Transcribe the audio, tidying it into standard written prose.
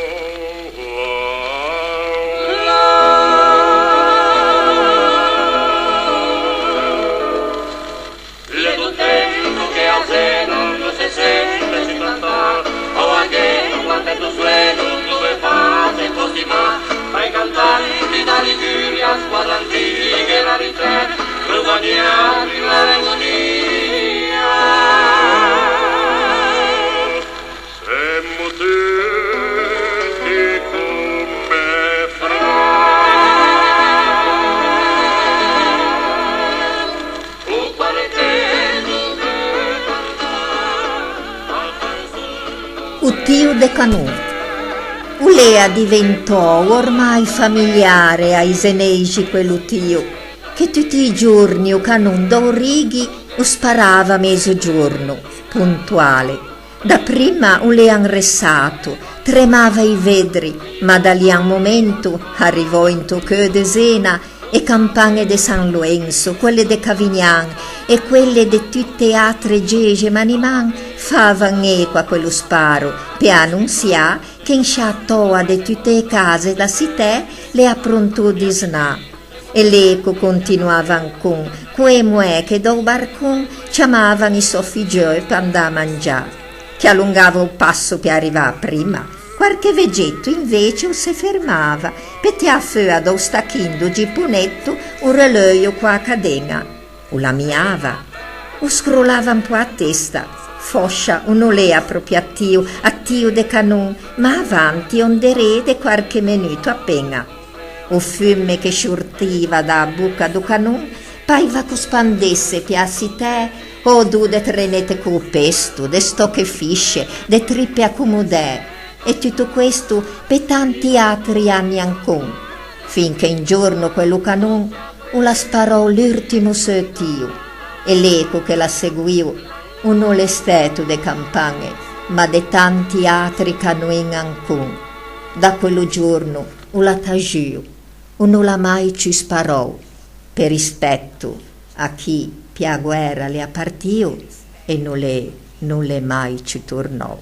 Le contento que hacen no se siempre sin cantar, o anche quando tu suelo dove fate così ma fai cantare di dare furia a squadra antica e la ritretta per guadagnare l'agonia. Semmo tutti come O tio de Canù. Ulea diventò ormai familiare ai senegi quell'utio, che tutti i giorni o Canù do righi o sparava a mezzogiorno, puntuale. Dapprima ulea anressato, tremava i vedri, ma da lì a un momento arrivò in tocche de Sena e campagne de San Lorenzo, quelle de Cavignan e quelle de tutte altre gege maniman favan eco a quello sparo, per annunziare che in sciattoa de tutte le case da città le approntò di sna. E l'eco continuava ancora, quei mue che dal barcon chiamavano i soffigioi per andare a mangiare, che allungava il passo per arrivare prima. Qualche vegetto invece si fermava per tirar fuori da stacchindo giponetto un relógio qua a cadena. O la miava, o scrollava un po' a testa. Foscia o non lea proprio a tio de Canù, ma avanti onde de qualche minuto appena. O fume che sciurtiva da bocca do Canù paiva che spandesse piassi te o due de trenette col pesto, de stocche fisce, de trippe accomodè. E tutto questo per tanti altri anni ancora, finché un giorno quello Canù la sparò l'ultimo suo tio, e l'eco che la seguì non le stato de campagne, ma de tanti altri Canuin ancora. Da quello giorno la tagiò, non la mai ci sparò, per rispetto a chi per la guerra le appartio e non le mai ci tornò.